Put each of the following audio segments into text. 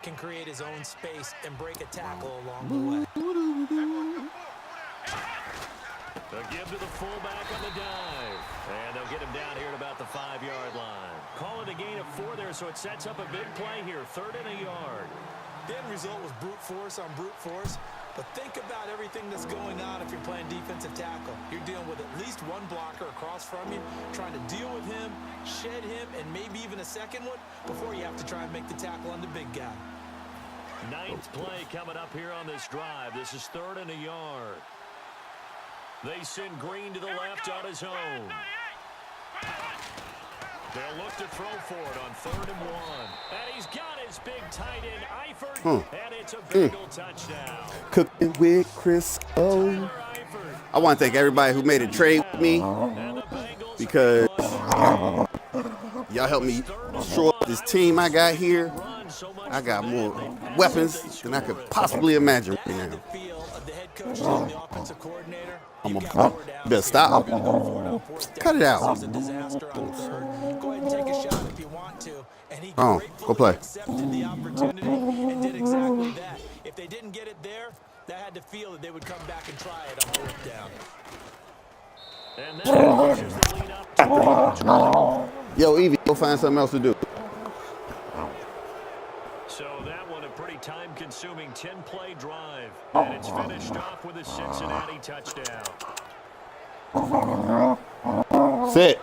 can create his own space and break a tackle along the way. They'll give to the fullback on the dive. And they'll get him down here at about the 5-yard line. Call it a gain of 4 there, so it sets up a big play here. 3rd and a yard. The end result was brute force on brute force. But think about everything that's going on if you're playing defensive tackle. You're dealing with at least one blocker across from you, trying to deal with him, shed him, and maybe even a second one before you have to try and make the tackle on the big guy. 9th play coming up here on this drive. This is 3rd and a yard. They send Green to the left on his own. They'll look to throw for it on 3rd and 1. And he's got his big tight end, Eifert, and it's a Bengal touchdown. Cooking with Chris O. I want to thank everybody who made a trade with me because y'all helped me shore up this team I got here. I got more weapons than I could possibly imagine right now. You better stop. Cut it out. Oh, go play. If they didn't get it there, they had to feel that they would come back and try it on 4th down. Yo, Evie, go find something else to do. So that one a pretty time-consuming 10-play drive. And it's finished off with a Cincinnati touchdown. Sit.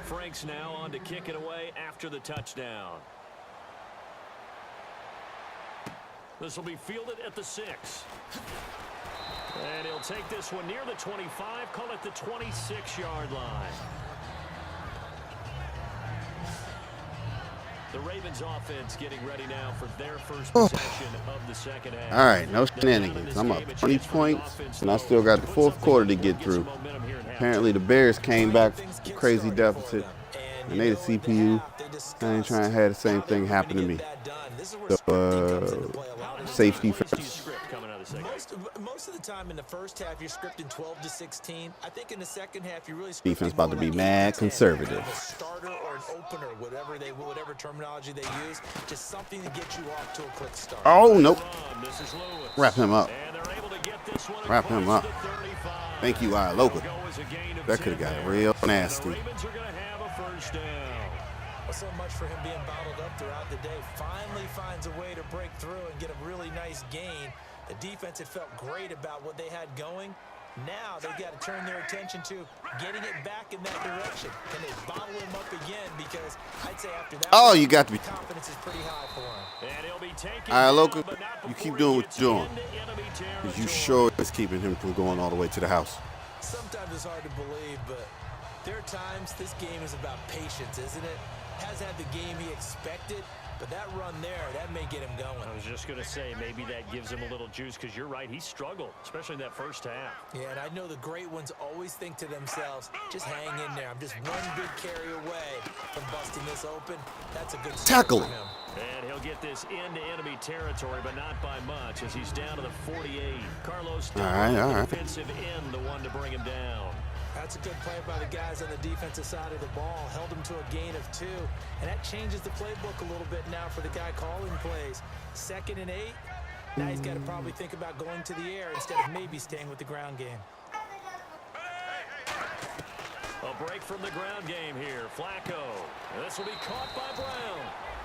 Frank's now on to kick it away after the touchdown. This will be fielded at the 6. And he'll take this one near the 25, call it the 26-yard line. The Ravens offense getting ready now for their first possession of the second half. All right, no shenanigans. I'm up 20 points, and I still got the 4th quarter to get through. Apparently, the Bears came back with a crazy deficit, and they the CPU. I ain't trying to have the same thing happen to me. So, safety first. Most of the time in the first half, you're scripting 12-16. I think in the second half, you're really defense about to be mad conservative. A starter or an opener, whatever terminology they use, just something to get you off to a quick start. Oh, nope. Wrap him up. Wrap him up. Thank you, Loka. That could have got real nasty. So much for him being bottled up throughout the day. Finally finds a way to break through and get a really nice gain. The defense had felt great about what they had going. Now they've got to turn their attention to getting it back in that direction. Can they bottle him up again? Because I'd say after that, you got to be. Confidence is pretty high for him. And he'll be taken Loka, you keep doing what you're doing. Because you sure is keeping him from going all the way to the house. Sometimes it's hard to believe, but there are times this game is about patience, isn't it? Has had the game he expected, but that run there, that may get him going. I was just going to say, maybe that gives him a little juice, because you're right, he struggled, especially in that first half. Yeah, and I know the great ones always think to themselves, just hang in there. I'm just one good carry away from busting this open. That's a good tackle for him. And he'll get this into enemy territory, but not by much, as he's down to the 48. Carlos, all right. Defensive end, the one to bring him down. That's a good play by the guys on the defensive side of the ball. Held him to a gain of 2. And that changes the playbook a little bit now for the guy calling plays. 2nd and 8. Now he's got to probably think about going to the air instead of maybe staying with the ground game. A break from the ground game here. Flacco. This will be caught by Brown.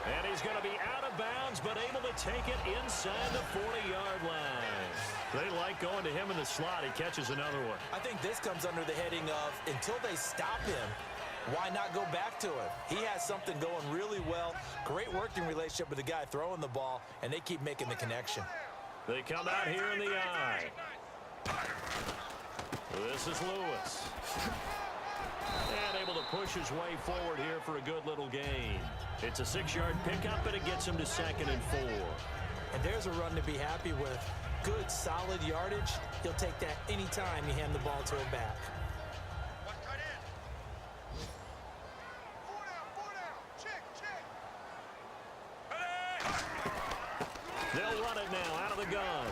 And he's going to be out of bounds, but able to take it inside the 40-yard line. They like going to him in the slot. He catches another one. I think this comes under the heading of, until they stop him, why not go back to him? He has something going really well. Great working relationship with the guy throwing the ball, and they keep making the connection. They come out here in the eye. This is Lewis. And able to push his way forward here for a good little gain. It's a 6-yard pickup, and it gets him to 2nd and 4. And there's a run to be happy with. Good, solid yardage. He'll take that anytime you hand the ball to him back. They'll run it now out of the gun.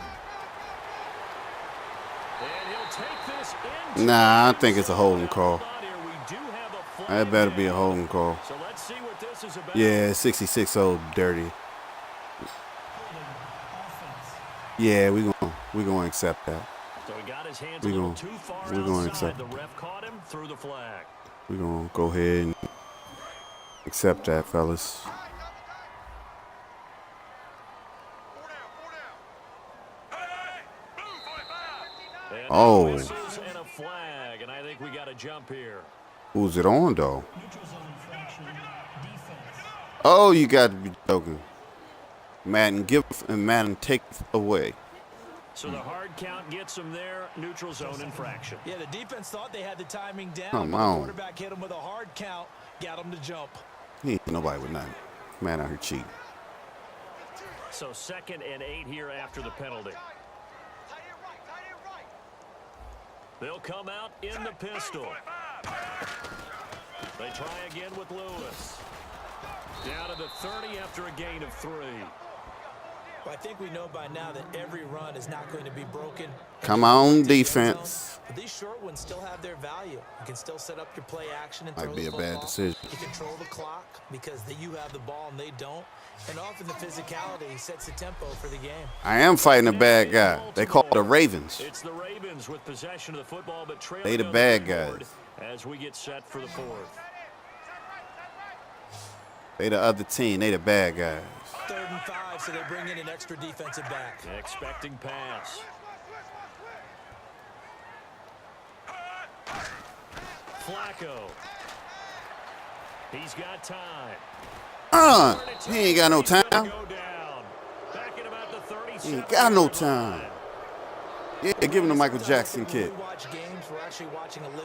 And he'll take this into Nah, I think it's a holding call. We do have a flag That better be a down. holding call. So let's see what this is about. Yeah, 66 old dirty. Yeah, we gonna accept that. So he got his hands a little too far outside. The ref caught him through the flag. We're gonna go ahead and accept that, fellas. And Oh. whistles and a flag, and I think we got a jump here. Who's it on though? Oh, you got to be joking. Madden give and Madden take away. So the hard count gets him there. Neutral zone infraction. Yeah, the defense thought they had the timing down. Come but on. the quarterback hit him with a hard count, got him to jump. He ain't nobody with nothing. Man out here cheating. So 2nd and 8 here after the penalty. They'll come out in the pistol. They try again with Lewis. Down to the 30 after a gain of 3. Well, I think we know by now that every run is not going to be broken. Come on, defense. But these short ones still have their value. You can still set up your play action and Might throw be the a football. bad decision. You control the clock because you have the ball and they don't. And often the physicality sets the tempo for the game. I am fighting a bad guy. They call it the Ravens. It's the Ravens with possession of the football, but trailing They the on bad board guys. as we get set for the 4th. They the other team. They the bad guys. 3rd and 5, so they bring in an extra defensive back. Expecting pass. Flacco. He's got time. He ain't got no time. Go down. Back at about the 37. He ain't got no time. Yeah, give him the Michael Jackson kick.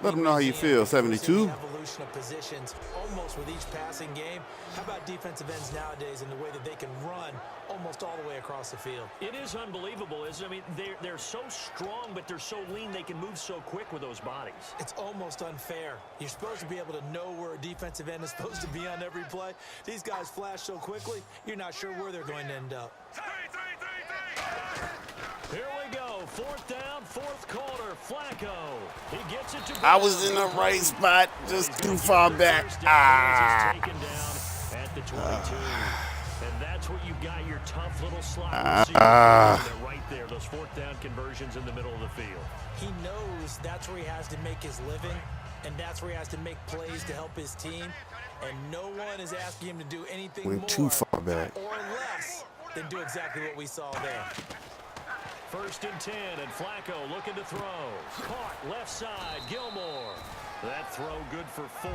Let him know how you feel, 72. Evolution of positions almost with each passing game. How about defensive ends nowadays and the way that they can run almost all the way across the field? It is unbelievable, isn't it? I mean, they're so strong, but they're so lean. They can move so quick with those bodies. It's almost unfair. You're supposed to be able to know where a defensive end is supposed to be on every play. These guys flash so quickly, you're not sure where they're going to end up. Here we go. 4th down, 4th quarter. Flacco. He gets it to I was in the right spot, just too far back. Taken down at the 22. And that's where you got your tough little slot receiver. Right there, those 4th down conversions in the middle of the field. He knows that's where he has to make his living, and that's where he has to make plays to help his team. And no one is asking him to do anything Went more too far back. or less than do exactly what we saw there. 1st and 10, and Flacco looking to throw. Caught left side, Gilmore. That throw good for 4.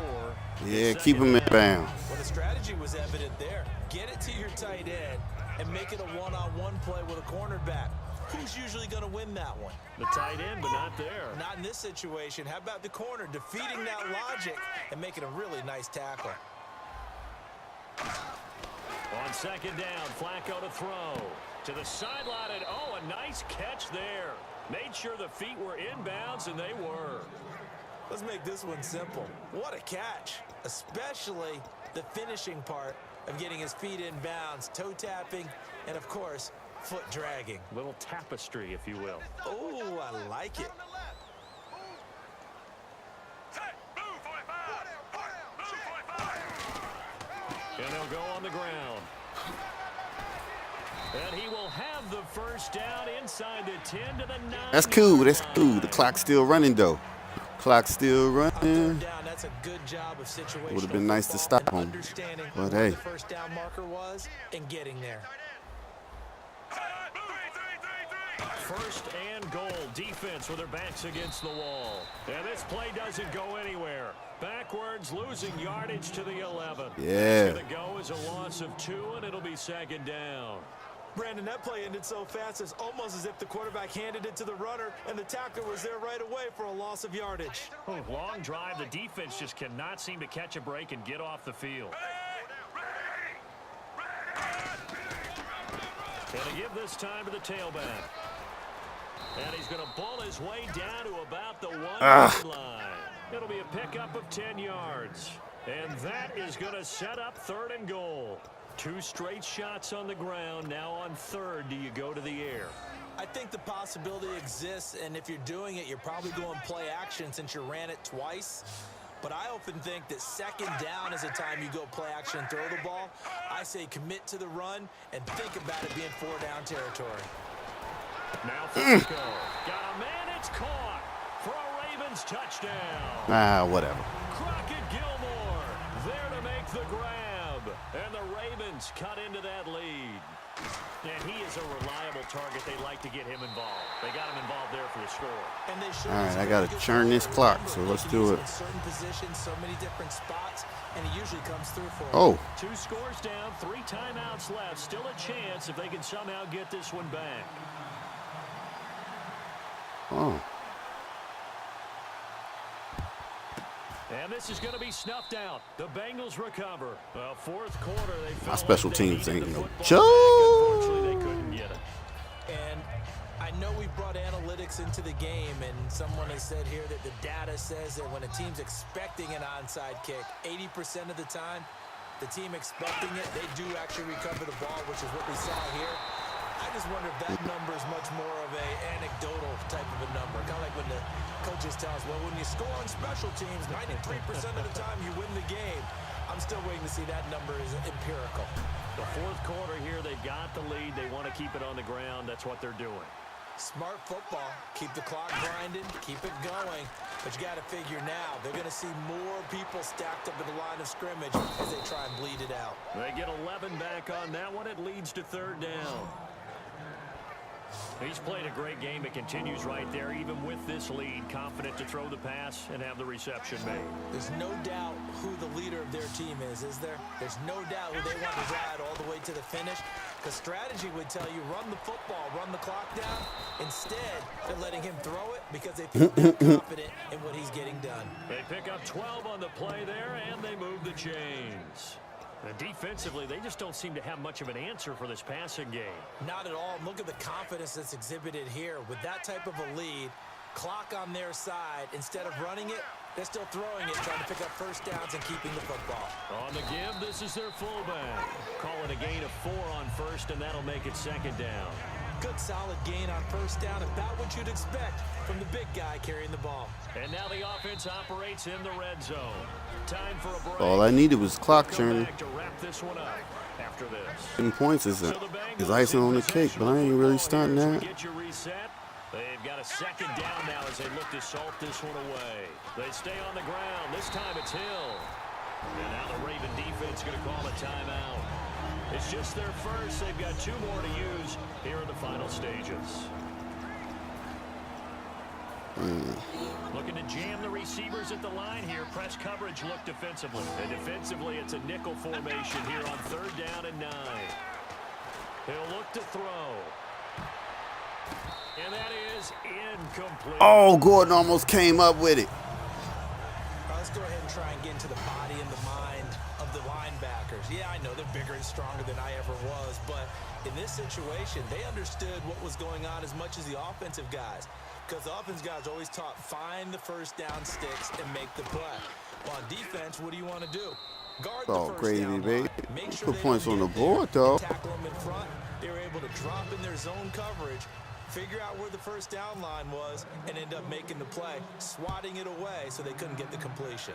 Yeah, keep him in bounds. Well, the strategy was evident there. Get it to your tight end and make it a one-on-one play with a cornerback. Who's usually going to win that one? The tight end, but not there. Not in this situation. How about the corner defeating that logic and making a really nice tackle? On 2nd down, Flacco to throw. To the sideline, and oh, a nice catch there. Made sure the feet were inbounds, and they were. Let's make this one simple. What a catch, especially the finishing part of getting his feet in bounds, toe tapping, and of course, foot dragging. Little tapestry, if you will. Oh, I like it. And they'll go on the ground. And he will have the 1st down inside the 10 to the 9. That's cool. That's cool. The clock's still running, though. Clock's still running. That's a good job of situational. Would have been nice to stop him. But hey. The 1st down marker was and getting there. 1st and goal. Defense with their backs against the wall. And this play doesn't go anywhere. Backwards, losing yardage to the 11. Yeah. It's going to go as a loss of 2, and it'll be 2nd down. Brandon, that play ended so fast, it's almost as if the quarterback handed it to the runner, and the tackler was there right away for a loss of yardage. Long drive. The defense just cannot seem to catch a break and get off the field. Going to give this time to the tailback. And he's going to ball his way down to about the 1-yard line. It'll be a pickup of 10 yards. And that is going to set up 3rd and goal. 2 straight shots on the ground. Now on third, do you go to the air? I think the possibility exists, and if you're doing it, you're probably going play action since you ran it twice. But I often think that second down is a time you go play action and throw the ball. I say commit to the run and think about it being 4-down territory. Now Flacco. Got a man, it's caught for a Ravens touchdown. Whatever. Crockett Gilmore there to make the grab. And the Ravens cut into that lead. And he is a reliable target. They like to get him involved. They got him involved there for the score. And they All right, I got to churn this clock, so let's do it. In certain positions, so many different spots, and he usually comes through for him. Oh. 2 scores down, 3 timeouts left. Still a chance if they can somehow get this one back. Oh. And this is going to be snuffed out. The Bengals recover. Well, fourth quarter, they felt My special like they teams needed ain't the no football joke. back. Unfortunately, they couldn't get it. And I know we brought analytics into the game, and someone has said here that the data says that when a team's expecting an onside kick, 80% of the time, the team expecting it, they do actually recover the ball, which is what we saw here. I just wonder if that number is much more of a anecdotal type of a number. Kind of like when the coaches tell us, well, when you score on special teams, 93% of the time you win the game. I'm still waiting to see that number is empirical. The fourth quarter here, they've got the lead. They want to keep it on the ground. That's what they're doing. Smart football. Keep the clock grinding. Keep it going. But you got to figure now, they're going to see more people stacked up at the line of scrimmage as they try and bleed it out. They get 11 back on that one. It leads to third down. He's played a great game. It continues right there, even with this lead. Confident to throw the pass and have the reception made. There's no doubt who the leader of their team is there? There's no doubt who they want to ride all the way to the finish. Because strategy would tell you, run the football, run the clock down. Instead, they're letting him throw it because they feel confident in what he's getting done. They pick up 12 on the play there, and they move the chains. And defensively, they just don't seem to have much of an answer for this passing game. Not at all. Look at the confidence that's exhibited here. With that type of a lead, clock on their side, instead of running it, they're still throwing it, trying to pick up first downs and keeping the football. On the give, this is their fullback. Calling a gain of 4 on first, and that'll make it second down. Good solid gain on first down, about what you'd expect from the big guy carrying the ball. And now the offense operates in the red zone. Time for a break. All I needed was clock churning. To wrap this one up after this. 10 points is icing on the cake, but I ain't really starting that. Get your reset. They've got a second down now as they look to salt this one away. They stay on the ground. This time it's Hill. And now the Raven defense going to call a timeout. It's just their first. They've got 2 more to use here in the final stages. Looking to jam the receivers at the line here. Press coverage look defensively. And defensively, it's a nickel formation here on third down and 9. He'll look to throw. And that is incomplete. Oh, Gordon almost came up with it. Let's go ahead and try and get into the body and the mind of the linebackers. Yeah, I know they're bigger and stronger than I ever was, but in this situation, they understood what was going on as much as the offensive guys. Because the offense guys always taught, find the first down sticks and make the play. Well, on defense, what do you want to do? Guard the first crazy, down baby. line. Make sure Put they points don't on the get board, there. though. Tackle them in front. They were able to drop in their zone coverage, figure out where the first down line was, and end up making the play, swatting it away so they couldn't get the completion.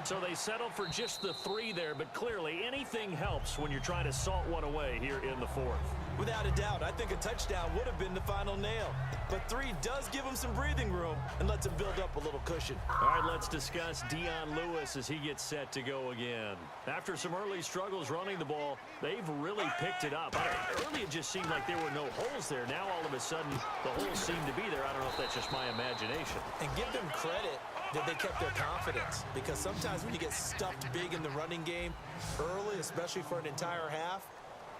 So they settled for just the 3 there, but clearly anything helps when you're trying to salt one away here in the fourth. Without a doubt, I think a touchdown would have been the final nail. But 3 does give him some breathing room and lets him build up a little cushion. All right, let's discuss Dion Lewis as he gets set to go again. After some early struggles running the ball, they've really picked it up. Early it just seemed like there were no holes there. Now all of a sudden the holes seem to be there. I don't know if that's just my imagination. And give them credit that they kept their confidence. Because sometimes when you get stuffed big in the running game early, especially for an entire half,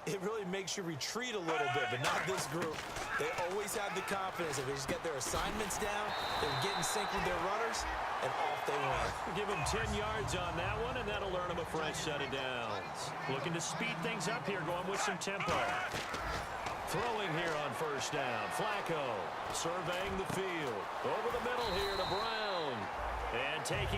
it really makes you retreat a little bit, but not this group. They always had the confidence. If they just get their assignments down, they would get in sync with their runners, and off they went. Give them 10 yards on that one, and that'll earn them a fresh set of downs. Looking to speed things up here, going with some tempo. Throwing here on first down. Flacco surveying the field. Over the middle here to Brown. And taking